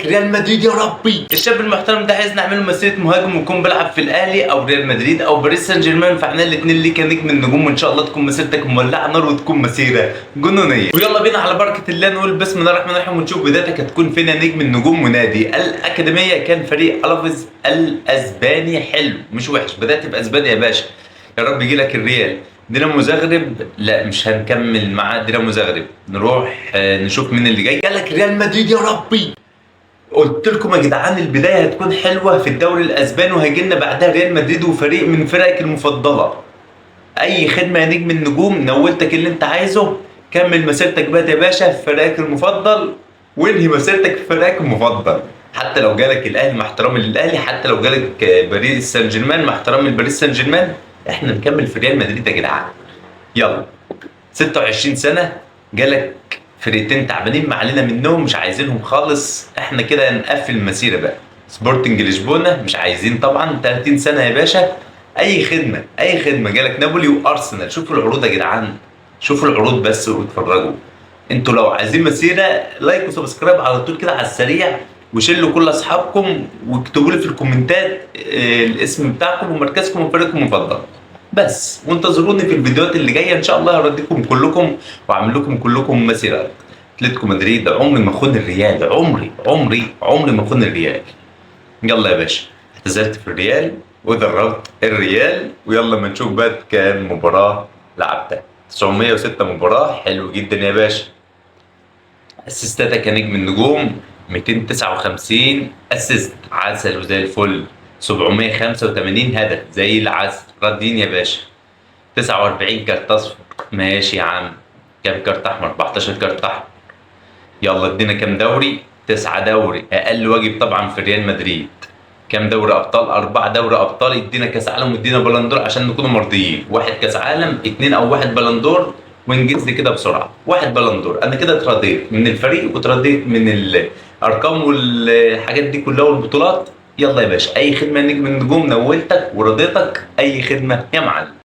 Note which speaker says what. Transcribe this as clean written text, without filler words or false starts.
Speaker 1: جالك ريال مدريد يا ربي. الشاب المحترم ده عايز نعمله مسيره مهاجم ويكون بيلعب في الاهلي او ريال مدريد او باريس سان جيرمان، فاحنا الاثنين ليك نجم النجوم، وان شاء الله تكون مسيرتك مولعه نار وتكون مسيره جنونيه. ويلا بينا على بركه الله نقول بسم الله الرحمن الرحيم ونشوف بدايتك هتكون فين يا نجم النجوم. ونادي الاكاديميه كان فريق الافيز الاسباني حلو مش وحش، بدات باسبانيا يا باشا. يا رب يجي لك الريال. دينامو زغرب لا مش هنكمل معاه دينامو زغرب، نروح نشوف مين اللي جاي. جالك ريال مدريد يا ربي. قلت لكم يا جدعان البدايه هتكون حلوه في الدوري الاسباني وهيجي لنا بعدها ريال مدريد وفريق من فرقك المفضله. اي خدمه يا نجم النجوم، نولتك اللي انت عايزه، كمل مسيرتك بقى يا باشا في فريقك المفضل وانهي مسيرتك في فريقك المفضل. حتى لو جالك الاهلي مع احترامي للاهلي، حتى لو جالك باريس سان جيرمان مع احترامي لباريس سان جيرمان، احنا نكمل في ريال مدريد يا جدعان. يلا 26 سنه جالك فرقتين تعبانين ما علينا منهم، مش عايزينهم خالص، احنا كده نقفل المسيره بقى. سبورتنج لشبونه مش عايزين طبعا. 30 سنه يا باشا، اي خدمه اي خدمه. جالك نابولي وارسنال. شوفوا العروض يا جدعان، شوفوا العروض بس واتفرجوا. انتوا لو عايزين مسيره لايك وسبسكرايب على طول كده على السريع، وشلوا كل اصحابكم واكتبوا لي في الكومنتات الاسم بتاعكم ومركزكم وفريقكم المفضل بس. وانتظروني في الفيديوهات اللي جايه ان شاء الله هرديكم كلكم واعمل لكم كلكم مسيرات. اتلتيكو مدريد عمري ما اخون الريال، عمري ما اخون الريال. يلا يا باشا، اعتزلت في الريال ودربت الريال، ويلا ما نشوف بقى كام مباراه لعبتها. 906 مباراه، حلو جدا يا باشا. اسيستاتك يا نجم النجوم 259 اسيست، عسل وزي الفل. 785 هدف زي العسل، راضيين يا باشا. 49 كارت اصفر، ماشي يا عم. كام كارت احمر؟ 14 كارت احمر. يلا ادينا كام دوري؟ 9 دوري، اقل واجب طبعا في ريال مدريد. كام دوري ابطال؟ 4 دوري ابطال. ادينا كاس عالم وادينا بلندور عشان نكونوا مرضيين. 1 كاس عالم، 2 او 1 بلندور. وانجز لي كده بسرعه 1 بلندور. انا كده اترضيت من الفريق واترضيت من الارقام والحاجات دي كلها والبطولات. يلا يا باشا، اي خدمه يا نجم النجوم، نولتك ورضيتك. اي خدمه يا معلم.